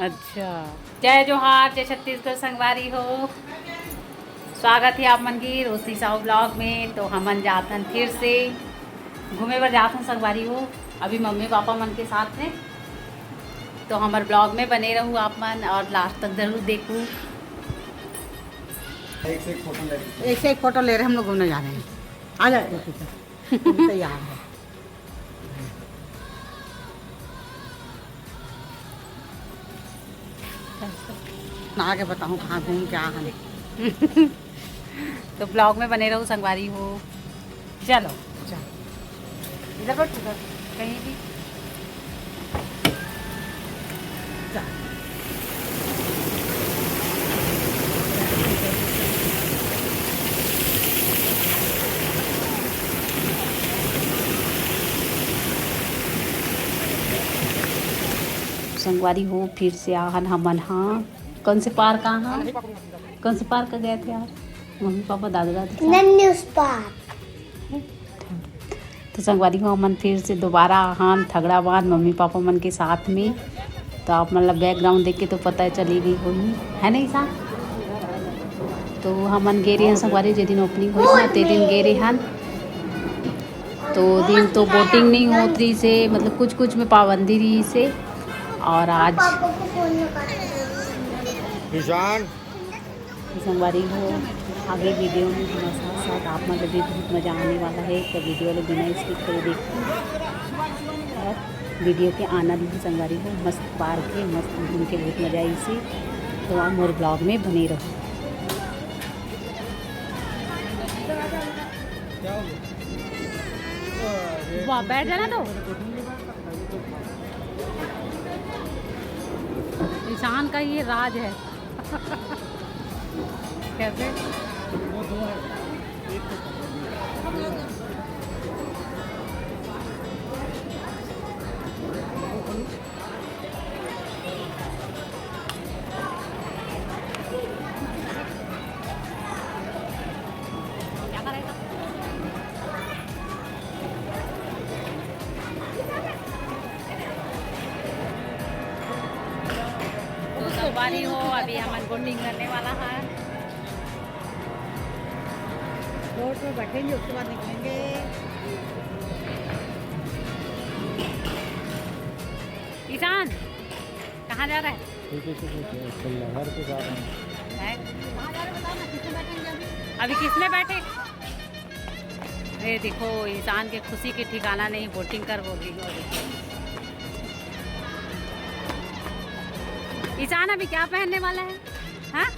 अच्छा, जय जोहार, जय छत्तीसगढ़ संगवारी हो। स्वागत है आप मन की रोशनी साहू ब्लॉग में। तो हमन जातन फिर से घूमे बर जातन संगवारी हो, अभी मम्मी पापा मन के साथ में। तो हमारे ब्लॉग में बने रहूँ आप मन और लास्ट तक जरूर देखूँ। एक से एक फोटो ले रहे हम लोग घूमने जा रहे हैं। आ जाए तैयार है। आगे बताऊँ कहाँ घूम क्या हम। तो ब्लॉग में बने रहूँ संगवारी हो। चलो इधर बैठ, कहीं भी संगवारी हो। फिर से आहन हमन। हाँ, कौन से पार्क कहाँ, कौन से पार्क गए थे यार, मम्मी पापा दादा दादी न्यूज़ पार्क। तो संगवारी हो हमन फिर से दोबारा आहन थगड़ाबाद मम्मी पापा मन के साथ में। तो आप मतलब बैकग्राउंड देख के तो पता चली गई होगी, है नहीं सा। तो हमन गे रहे हैं संगवारी, जे दिन ओपनिंग हुई ना ते दिन गे रहे हन। तो दिन तो बोटिंग नहीं होती से, मतलब कुछ कुछ में पाबंदी रही से। और आज संगवारी हो आगे वीडियो में हमारे साथ साथ आप मतलब भी बहुत मज़ा आने वाला है। तो वीडियो वाले बिना स्किप करे देखो और वीडियो के आनंद भी संगवारी हो। मस्त पार्क है, मस्त घूम के बहुत मज़ा आई इसी। तो आप मोर ब्लॉग में बने रहो। वाह, बैठ जाना। तो इंसान का ये राज है। कैसे क्या करेगा। तो सवारी हो, अभी हम बोटिंग करने वाला है। रोड पर बैठेंगे उसके बाद निकलेंगे। ईशान कहाँ जा रहा है? घर पे जा रहे हैं। अभी किसमें बैठे? अरे देखो, इंसान के खुशी के ठिकाना नहीं, बोटिंग कर बोल रही। ईशान अभी क्या पहनने वाला है? हाँ,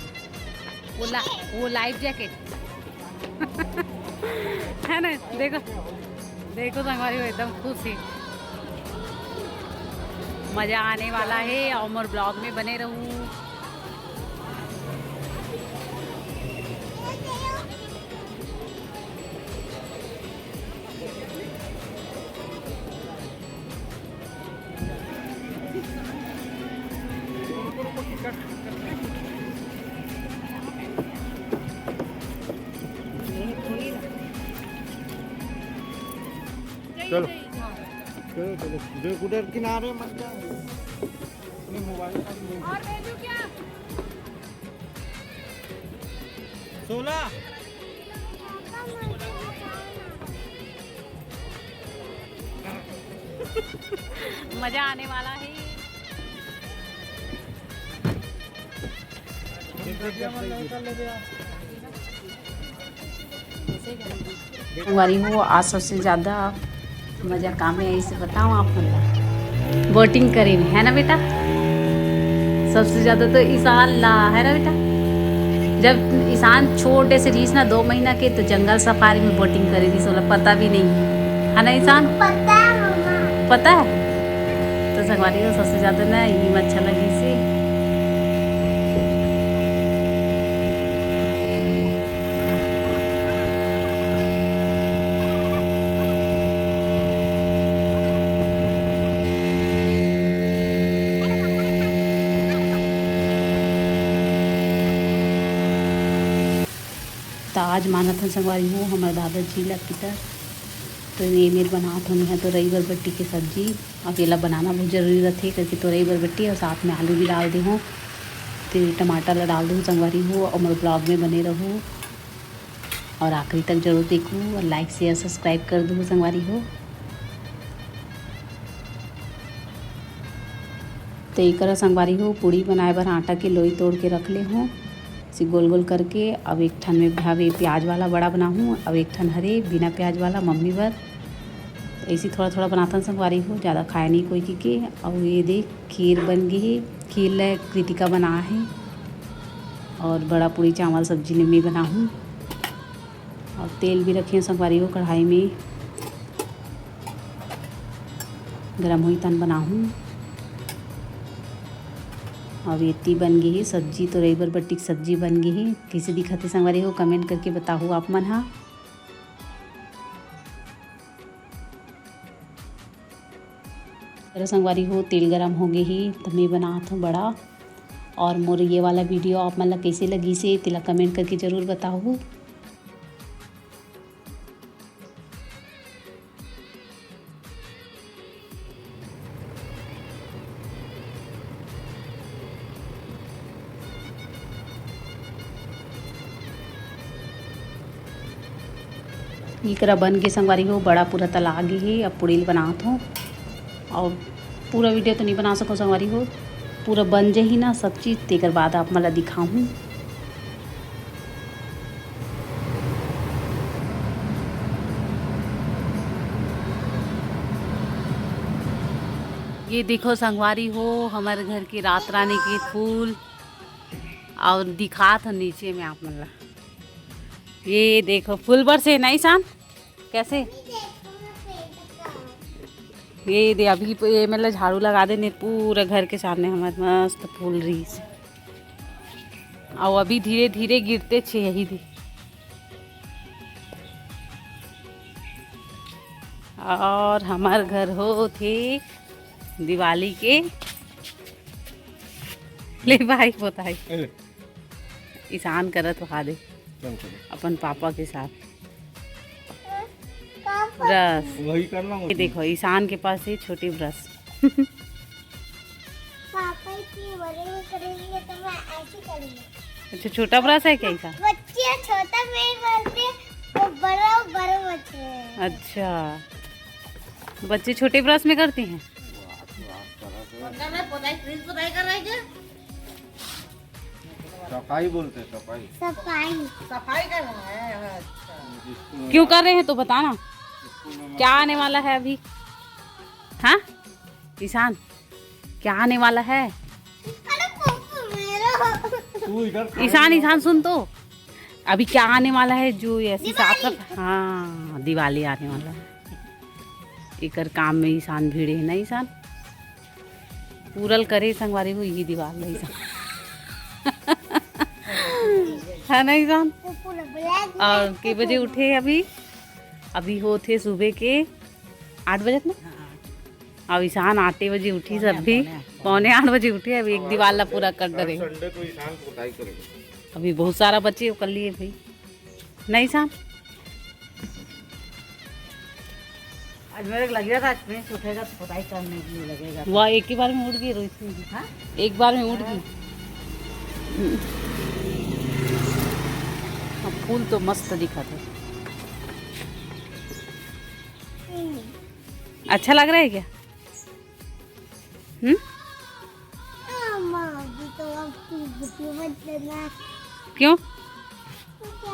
वो लाइफ जैकेट है ना। देखो देखो संगवारी हो, एकदम खुश है, मज़ा आने वाला है। और मोर ब्लॉग में बने रहूँ। चलो चलो चलो, जो उधर किनारे मत जाओ। अपने मोबाइल और भेजू क्या? 16 मज़ा आने वाला है। संगवारी हो, आज सबसे ज़्यादा मज़ा काम में ऐसे बताऊँ आप मतलब बोटिंग करे में, है ना बेटा। सबसे ज़्यादा तो ईशान ला, है ना बेटा। जब ईशान छोटे से रीस ना 2 महीना के, तो जंगल सफारी में बोटिंग करे थी, सोला पता भी नहीं, है ना ईशान। पता है मम्मा। पता है। तो संगवारी को सबसे ज़्यादा ना ये अच्छा लगी इसे। तो आज माना था संगवारी हो हमारे दादाजी ला पितर तो ये मेरे बनात होनी है तो रही बरबट्टी की सब्जी। अकेला बनाना बहुत ज़रूरी रहती क्योंकि तो रही बरबट्टी और साथ में आलू भी डाल दी हूँ, तो टमाटर डाल दूँ संगवारी हो। और मेरे ब्लॉग में बने रहूँ और आखिरी तक जरूर देखूँ और लाइक शेयर सब्सक्राइब कर दूँ संगवारी हो। तो एक संगवारी हो पूड़ी बनाए बर आटा के लोई तोड़ के रख ले हूँ इसे गोल गोल करके। अब एक ठन में भावे प्याज वाला बड़ा बनाऊँ, अब एक ठन हरे बिना प्याज वाला मम्मी बर। तो ऐसी थोड़ा थोड़ा बनाता संगवारी हो, ज़्यादा खाया नहीं कोई की। और ये देख खीर बन गई है, खीर ले कृतिका बना है और बड़ा पूड़ी चावल सब्जी ने मैं बनाऊँ। और तेल भी रखी है संगवारी हो कढ़ाई में, गरम हुई तन बनाऊँ। अब इतनी बन गई है सब्जी, तो रही बरबट्टी की सब्जी बन गई है। कैसे दिखाते संगवारी हो कमेंट करके बताओ आप मन। हाँ संगवारी हो तेल गरम हो गई ही तो मैं बनात हूँ बड़ा। और मोर ये वाला वीडियो आप मन ला कैसे लगी से तिला कमेंट करके ज़रूर बताओ। इकरा बन के संगवारी हो बड़ा पूरा तला गई है। अब पूड़ी बनात हूँ और पूरा वीडियो तो नहीं बना सको संगवारी हो, पूरा बन जाही ना सब चीज़ तेकर बाद आप मला दिखाऊँ। ये देखो संगवारी हो हमारे घर की रात रानी के फूल और दिखात है नीचे में आप मला। ये देखो फूल बरसे नहीं सान कैसे। ये दे अभी ये मतलब झाड़ू लगा देने पूरे घर के सामने हमारे मस्त फूल रही से। और अभी धीरे धीरे गिरते छे यही दी। और हमारे घर हो थे दिवाली के ले भाई होता है ईशान करत वहा दे अपन पापा के साथ ब्रश। वही करना ये देखो ईशान के पास है छोटी ब्रश। पापा की बड़े में करेंगे तो मैं ऐसे करूँगी। अच्छा छोटा ब्रश है क्या ईशान? बच्चे छोटा में करते वो बड़ा बड़ा बच्चे हैं। अच्छा बच्चे छोटे ब्रश में करते हैं। सफाई बोलते हैं, सफाई सफाई सफाई कर रहा है। अच्छा क्यों कर रहे हैं तो बताना क्या आने वाला है अभी। हाँ ईशान क्या आने वाला है? अरे पापा मेरा तू इधर ईशान सुन तो अभी क्या आने वाला है जो ऐसी साफ। हाँ दिवाली आने वाला है। एकर काम में ईशान भीड़े है ना ईशान पूरल करे संगवारी हो यही दीवार ईशान है ना ईशान। पूरा ब्लैक और के बजे उठे अभी होते सुबह के 8 बजे ना। अब ईशान 8 बजे उठी सब भी पौने 8 बजे उठी। अभी एक दीवार ला पूरा कर डरे। संडे को ईशान पुताई करेगा। अभी बहुत सारा बच्चे कर लिए भाई नहीं ईशान। आज मेरे को लग रहा था प्रिंस उठेगा तो खुदाई करने के लिए लगेगा। वह एक ही बार में उठ गई रोहित। हाँ? एक बार में उठ गई। फूल तो मस्त दिखा था। अच्छा लग रहा है क्या? मामा अभी तो आपकी बुद्धि मत देना। क्यों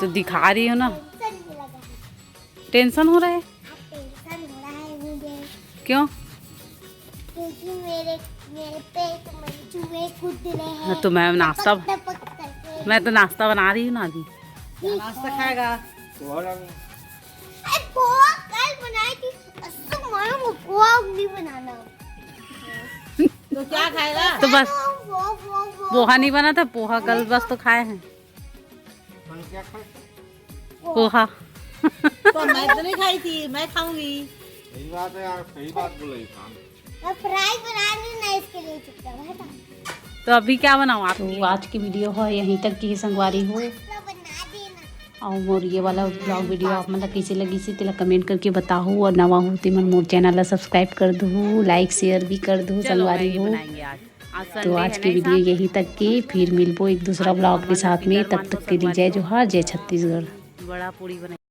तो दिखा रही हो ना। टेंशन भी लगा है। टेंशन हो रहा है टेंशन हो रहा है मुझे क्यों? क्योंकि मेरे मेरे पेट में चूहे कूद रहे हैं। हाँ, तो मैं नाश्ता टपक करके। मैं तो नाश्ता बना रही हूँ ना अभी। नाश्ता खाएगा तुम्हारा अरे पोहा कल बनाई थी। असम मालूम है, पोहा नहीं बनाना। तो क्या खाएगा? तो बस वो पोहा नहीं बना था। पोहा कल बस तो खाए हैं मन क्या खाए? पोहा। तो मैं तो नहीं खाई थी, मैं खाऊंगी। सही बात है यार, सही बात बोला ईशान। मैं फ्राई बना रही ना इसके लिए चुपचाप हटा। तो अभी क्या बनाऊँ आप? तो आज की वीडियो है यहीं तक की संगवारी हो। मसाला बना देना। और ये वाला ब्लॉग वीडियो आप मतलब कैसे लगी सी तेला कमेंट करके बताओ और नवा हो तो मन मोर चैनल ला सब्सक्राइब कर दो, लाइक शेयर भी कर दो संगवारी हो। तो आज की वीडियो यही तक की, फिर मिलबो एक दूसरा ब्लॉग के साथ में, तब तक के लिए जय जोहार, जय छत्तीसगढ़। बड़ा पूरी बनाई।